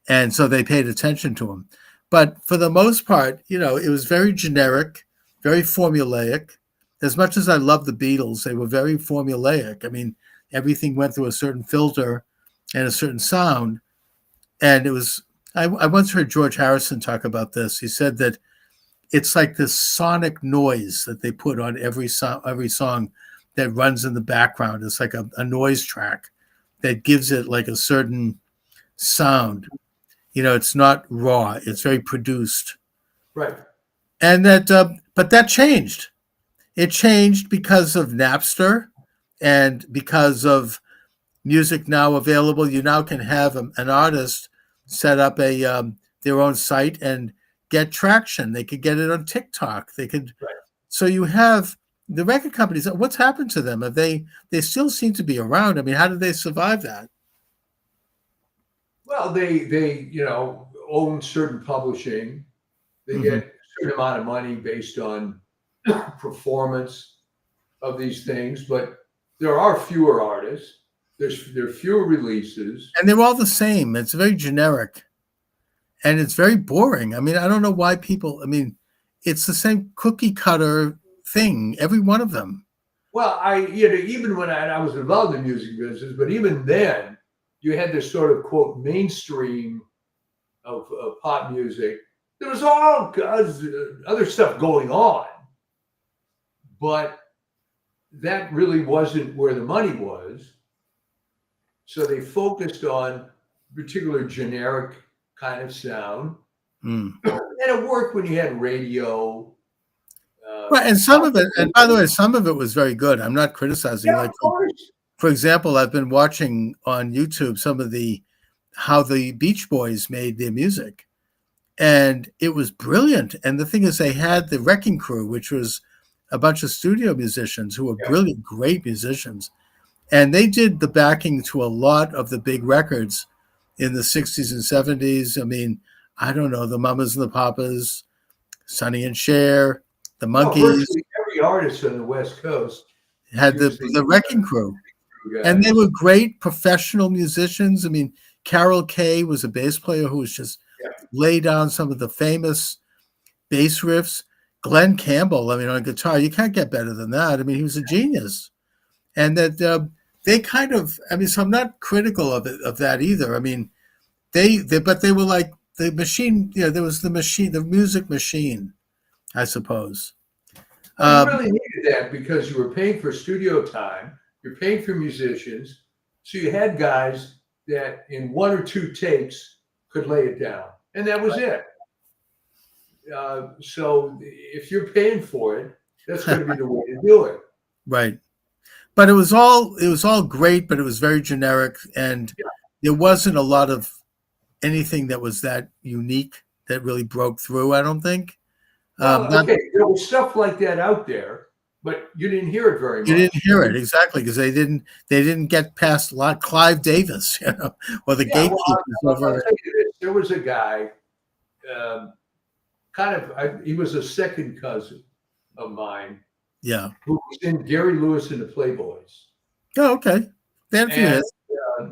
And so they paid attention to him. But for the most part, it was very generic, very formulaic. As much as I love the Beatles, they were very formulaic. I mean, everything went through a certain filter and a certain sound. And it was, I once heard George Harrison talk about this. He said that it's like this sonic noise that they put on every song that runs in the background. It's like a noise track that gives it like a certain sound. It's not raw. It's very produced. Right. And but that changed. It changed because of Napster and because of music now available. You now can have an artist set up their own site and get traction. They could get it on TikTok. They could. Right. So you have the record companies. What's happened to them? They still seem to be around. I mean, how did they survive that? Well, they own certain publishing. They get a certain amount of money based on performance of these things, but there are fewer artists. There are fewer releases, and they're all the same. It's very generic, and it's very boring. I mean, I don't know why people. I mean, it's the same cookie cutter thing. Every one of them. Well, even when I was involved in the music business, but even then, you had this sort of quote mainstream of pop music. There was all kinds of other stuff going on, but that really wasn't where the money was. So they focused on particular generic kind of sound, and it worked when you had radio. Right, and some of it, and by the way, some of it was very good. I'm not criticizing. Yeah, of course. For example, I've been watching on YouTube some of how the Beach Boys made their music, and it was brilliant. And the thing is, they had the Wrecking Crew, which was a bunch of studio musicians who were brilliant, great musicians, and they did the backing to a lot of the big records in the 60s and 70s. I mean, I don't know, the Mamas and the Papas, Sonny and Cher, the Monkees. Virtually every artist on the West Coast had the Wrecking Crew. And they were great professional musicians. I mean, Carol Kay was a bass player who was just lay down some of the famous bass riffs. Glenn Campbell, I mean, on guitar, you can't get better than that. I mean, he was a genius. And that they kind of, I mean, so I'm not critical of that either. I mean, but they were like the machine, there was the music machine, I suppose. You really needed that because you were paying for studio time. You're paying for musicians. So you had guys that in 1 or 2 takes could lay it down. And that was it. So if you're paying for it, that's going to be the way to do it. right. But it was all great, but it was very generic, and Yeah. there wasn't a lot of anything that was that unique that really broke through. I don't think. Well, Not okay, there was stuff like that out there, but you didn't hear it very You didn't much. hear it exactly because they didn't get past like Clive Davis, or the Yeah, well, gatekeepers I'll over. tell you this. There was a guy, um, he was a second cousin of mine Yeah. who was in Gary Lewis and the Playboys. Oh, okay. They had a few And hits.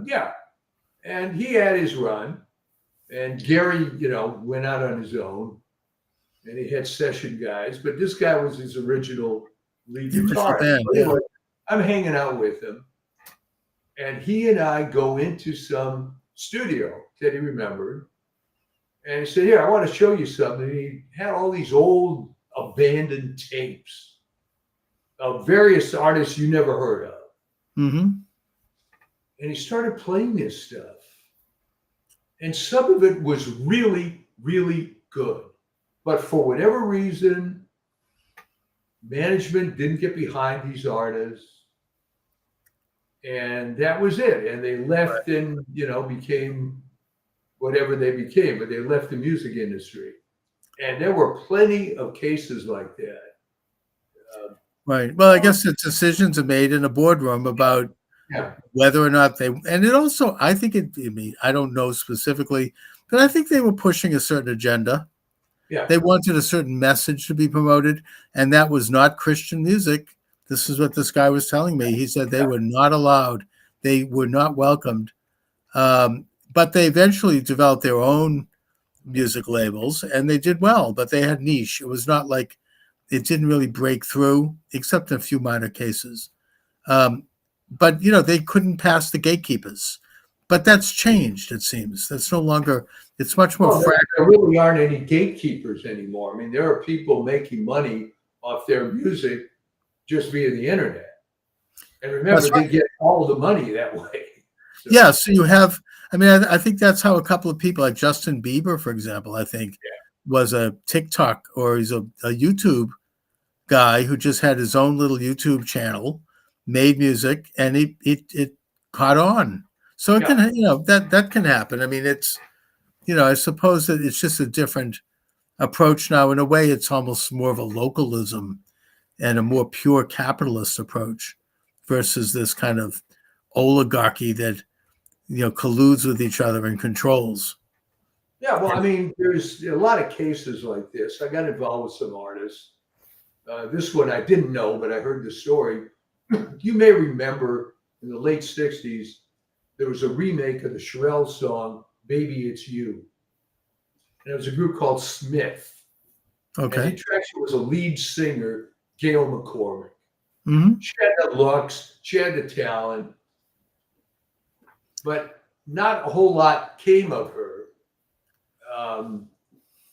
yeah, and he had his run, and Gary, went out on his own, and he had session guys, but this guy was his original lead The original guitarist. band. So Yeah. anyway, I'm hanging out with him, and he and I go into some studio that he remembered, and he said, "Here, I want to show you something." And he had all these old abandoned tapes of various artists you never heard of, Mm-hmm. and he started playing this stuff, and some of it was really, really good, but for whatever reason, management didn't get behind these artists, and that was it. And they left and became whatever they became, but they left the music industry. And there were plenty of cases like that. Right. Well, I guess the decisions are made in a boardroom about Yeah, whether or not and it also, I think I mean, I don't know specifically, but I think they were pushing a certain agenda. yeah, They wanted a certain message to be promoted, and that was not Christian music. This is what this guy was telling me. He said they yeah, were not allowed, they were not welcomed. But they eventually developed their own music labels, and they did well, but they had niche. It was not like it didn't really break through, except in a few minor cases. Um, but they couldn't pass the gatekeepers. But that's changed. It seems that's no longer. It's much more well, fragile. there really aren't any gatekeepers anymore. I mean, there are people making money off their music just via the internet. And remember, That's right. they get all the money that way. So, Yeah. So you have. I mean, I think that's how a couple of people, like Justin Bieber, for example, I think was a TikTok or he's a YouTube guy who just had his own little YouTube channel, made music, and it caught on. So it yeah. can, that can happen. I mean, it's, I suppose that it's just a different approach now. In a way, it's almost more of a localism and a more pure capitalist approach versus this kind of oligarchy that colludes with each other and controls. Yeah, well, I mean, there's a lot of cases like this. I got involved with some artists. This one I didn't know, but I heard the story. You may remember in the late 60s, there was a remake of the Shirelle song, Baby It's You. And it was a group called Smith. And the Okay. attraction was a lead singer, Gail McCormick. Mm-hmm. She had the looks, she had the talent, but not a whole lot came of her.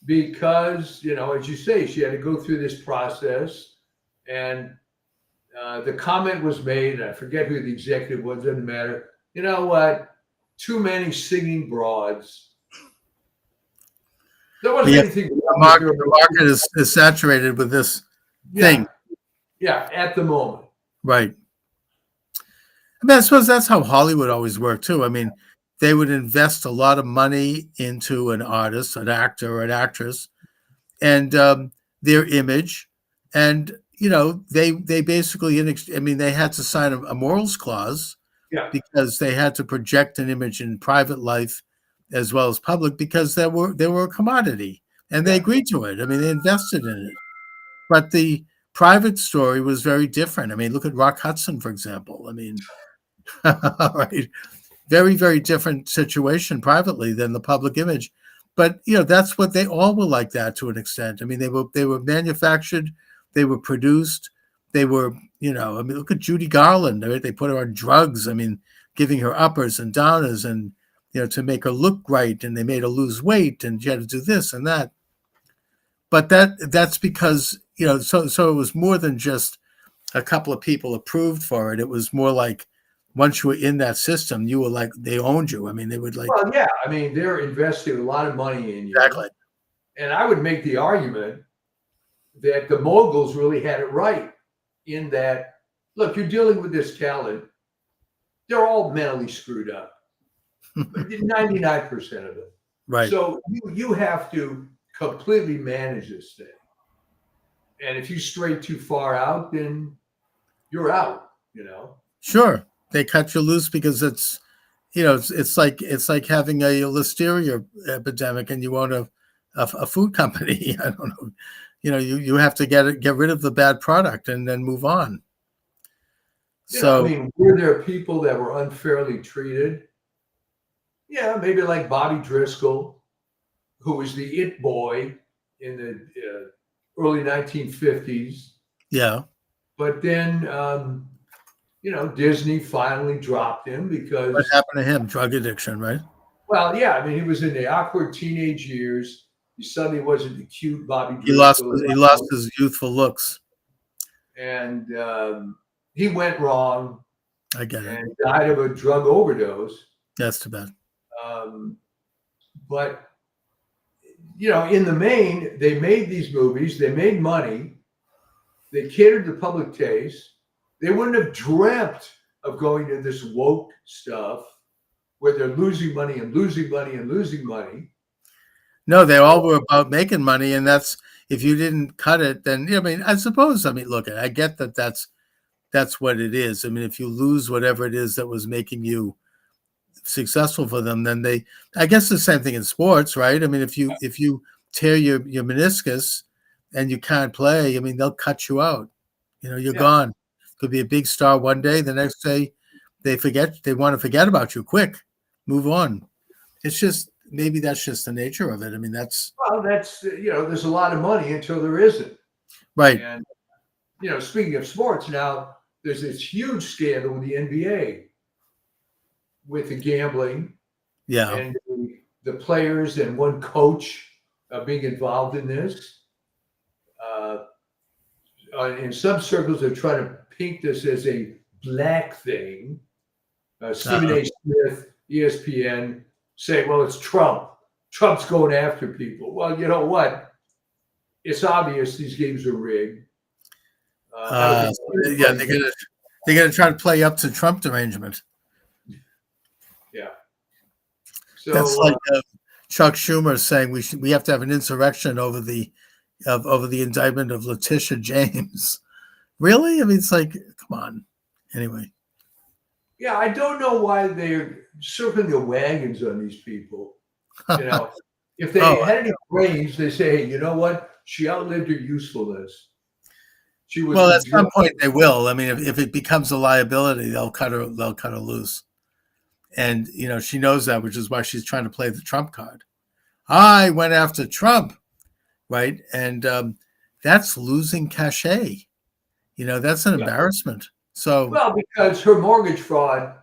Because, as you say, she had to go through this process. And the comment was made, and I forget who the executive was, doesn't matter. You know what? Too many singing broads. There wasn't Yeah, anything the wrong with market, her. the market is saturated with this thing, Yeah, at the moment. right? I mean, I suppose that's how Hollywood always worked too. I mean, they would invest a lot of money into an artist, an actor, or an actress, and their image, and they basically, I mean, they had to sign a morals clause Yeah, because they had to project an image in private life as well as public because they were a commodity, and they yeah. agreed to it. I mean, they invested in it. But the private story was very different. I mean, look at Rock Hudson, for example. I mean, right, very, very different situation privately than the public image. But that's what they all were like that to an extent. I mean, they were manufactured, they were produced, they were, I mean, look at Judy Garland. Right? They put her on drugs. I mean, giving her uppers and downers and to make her look right, and they made her lose weight, and she had to do this and that. But that's because so it was more than just a couple of people approved for it. It was more like once you were in that system, you were like they owned you. I mean, they would like Well, yeah. I mean, they're investing a lot of money in you. exactly. And I would make the argument that the moguls really had it right in that look, you're dealing with this talent. They're all mentally screwed up, 99% of them. Right. So you have to completely manage this thing. And if you stray too far out, then you're out, you know? Sure. They cut you loose because it's like having a listeria epidemic and you own a food company. I don't know. You have to get rid of the bad product and then move on. I So mean, were there people that were unfairly treated? Yeah, maybe like Bobby Driscoll, who was the it boy in the early 1950s. yeah, But then, Disney finally dropped him what because, happened to him? Drug addiction, right? well, yeah, I mean, he was in the awkward teenage years. He suddenly wasn't the cute Bobby He lost Driscoll. he lost his youthful looks. And he went wrong I get it. and died of a drug overdose. That's too bad. Um, but in the main, they made these movies. They made money. They catered to public taste. They wouldn't have dreamt of going to this woke stuff where they're losing money and losing money and losing money. No, they all were about making money, and that's if you didn't cut it, then I mean, I suppose. I mean, look, I get that that's what it is. I mean, if you lose whatever it is that was making you successful for them, then I guess the same thing in sports, right? I mean, if you tear your meniscus and you can't play, I mean, they'll cut you out. You're Yeah, gone. Could be a big star one day, the next day they want to forget about you quick, move on. It's just maybe that's just the nature of it. I mean, that's well, that's there's a lot of money until there isn't. right. And speaking of sports, now there's this huge scandal with the NBA with the gambling Yeah. and the players and one coach being involved in this. Uh, in some circles, they're trying to paint this as a black thing. Stephen Uh, A. Smith, ESPN, saying, well, it's Trump. Trump's going after people. Well, you know what? It's obvious these games are rigged. uh, yeah, they're gonna try to play up to Trump derangement. Yeah. That's So, like Chuck Schumer saying we have to have an insurrection over the indictment of Letitia James. Really? I mean, it's like, come on. Anyway. yeah, I don't know why they're circling the wagons on these people. If they Oh, had any brains, they say, hey, you know what? She outlived her usefulness. She was well, the at some judge. point they will. I mean, if it becomes a liability, they'll cut her loose. And she knows that, which is why she's trying to play the Trump card. I went after Trump, right? And that's losing cachet. That's an Yeah. embarrassment. So Well, because her mortgage fraud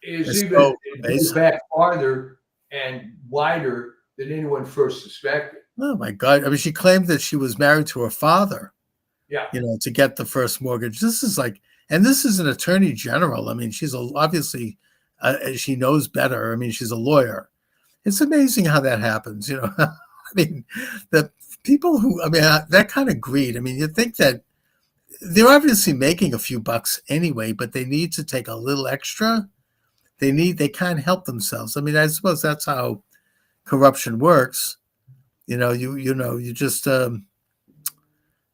is it's even so it goes basic. back farther and wider than anyone first suspected. Oh my God! I mean, she claimed that she was married to her father, Yeah. to get the first mortgage. This is like, and this is an attorney general. I mean, she's obviously she knows better. I mean, she's a lawyer. It's amazing how that happens. I mean, the people who, I mean, that kind of greed. I mean, you think that they're obviously making a few bucks anyway, but they need to take a little extra. They can't help themselves. I mean, I suppose that's how corruption works. You just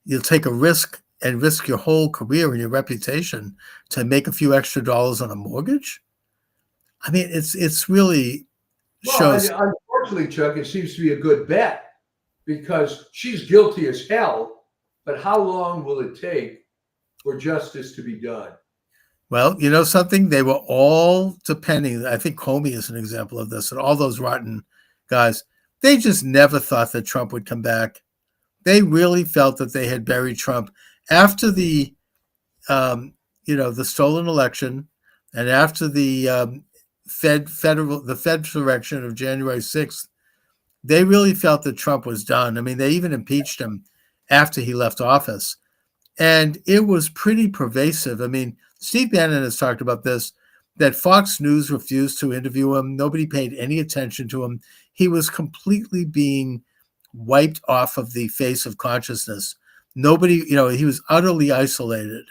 you'll take a risk and risk your whole career and your reputation to make a few extra dollars on a mortgage. I mean, it's really Well, and shows. unfortunately, Chuck, it seems to be a good bet because she's guilty as hell. But how long will it take for justice to be done? Well, you know something? They were all depending. I think Comey is an example of this, and all those rotten guys. They just never thought that Trump would come back. They really felt that they had buried Trump after um, the stolen election, and after the Fed insurrection of January 6th. They really felt that Trump was done. I mean, they even impeached him after he left office. And it was pretty pervasive. I mean, Steve Bannon has talked about this, that Fox News refused to interview him. Nobody paid any attention to him. He was completely being wiped off of the face of consciousness. Nobody, he was utterly isolated.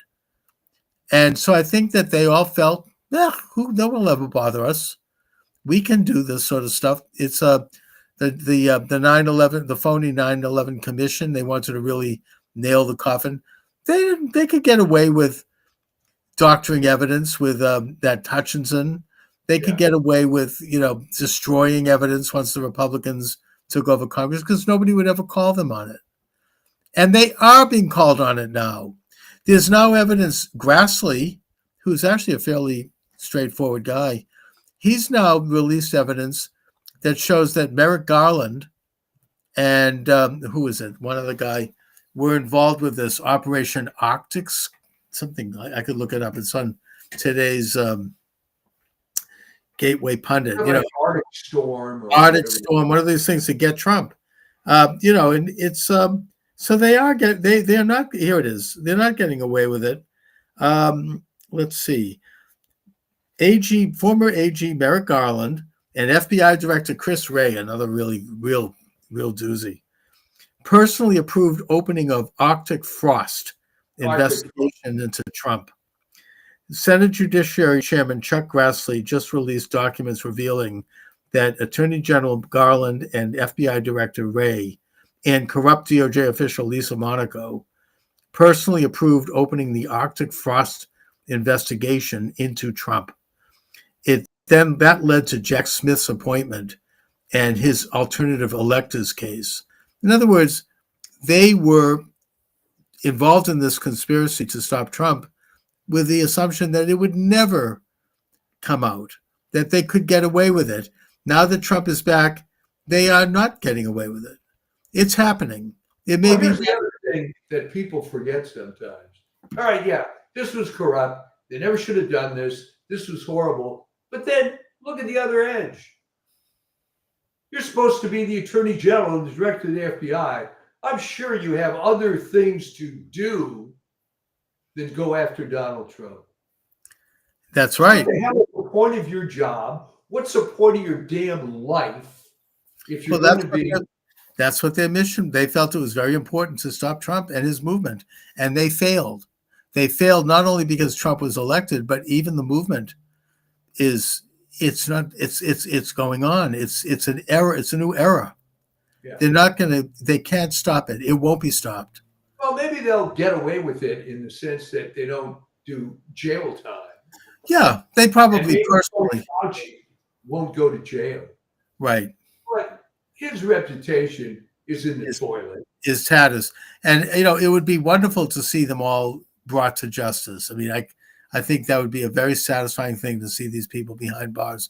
And so I think that they all felt, no one will ever bother us. We can do this sort of stuff. It's the 9/11, the phony 9/11 commission. They wanted to really nail the coffin. They could get away with doctoring evidence with that Hutchinson. They could get away with destroying evidence once the Republicans took over Congress because nobody would ever call them on it. And they are being called on it now. There's now evidence. Grassley, who's actually a fairly straightforward guy, he's now released evidence that shows that Merrick Garland and who is it? One other guy were involved with this Operation Arctic, something I could look it up. It's on today's Gateway Pundit. Like Arctic Storm. Arctic Storm, one of these things to get Trump. And it's so they are they are not. Here it is. They're not getting away with it. Let's see. Former AG Merrick Garland and FBI Director Chris Wray, another real doozy, personally approved opening of Arctic Frost investigation into Trump. Senate Judiciary Chairman Chuck Grassley just released documents revealing that Attorney General Garland and FBI Director Wray and corrupt DOJ official Lisa Monaco personally approved opening the Arctic Frost investigation into Trump. Then that led to Jack Smith's appointment and his alternative electors case. In other words, they were involved in this conspiracy to stop Trump with the assumption that it would never come out, that they could get away with it. Now that Trump is back, they are not getting away with it. It's happening. It may be. Here's the other thing that people forget sometimes. All right, this was corrupt. They never should have done this. This was horrible. But then look at the other edge. You're supposed to be the Attorney General and the Director of the FBI. I'm sure you have other things to do than go after Donald Trump. That's right. What the hell is the point of your job? What's the point of your damn life if you're going to be... That's what their mission. They felt it was very important to stop Trump and his movement, and they failed. They failed not only because Trump was elected, but even the movement it's going on. It's an era. It's a new era. Yeah. They can't stop it. It won't be stopped. Well, maybe they'll get away with it in the sense that they don't do jail time. Yeah, they probably personally won't go to jail. Right. But his reputation is in the toilet. Is tatters. And, it would be wonderful to see them all brought to justice. I mean, I think that would be a very satisfying thing to see these people behind bars.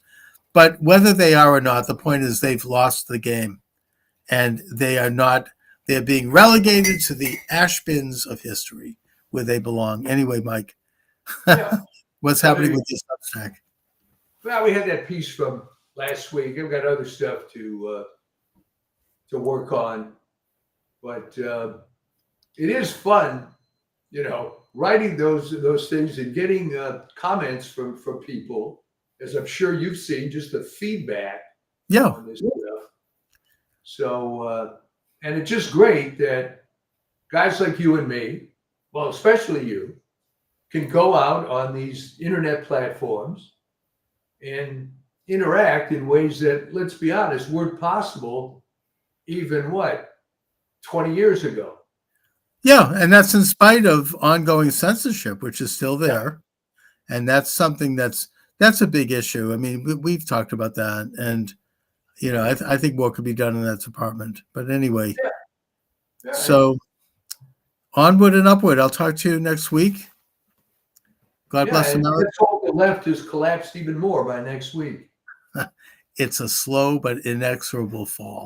But whether they are or not, the point is they've lost the game. And they're being relegated to the ash bins of history where they belong. Anyway, Mike, what's happening with this Substack? Well, we had that piece from last week. I've got other stuff to work on. But it is fun, writing those things and getting comments from people, as I'm sure you've seen, just the feedback on this stuff. So, and it's just great that guys like you and me, well, especially you, can go out on these internet platforms and interact in ways that, let's be honest, weren't possible even 20 years ago. Yeah, and that's in spite of ongoing censorship, which is still there. Yeah. And that's something that's a big issue. I mean, we've talked about that. And, I think more could be done in that department. But anyway, so onward and upward. I'll talk to you next week. God bless America. Let's hope the left has collapsed even more by next week. It's a slow but inexorable fall.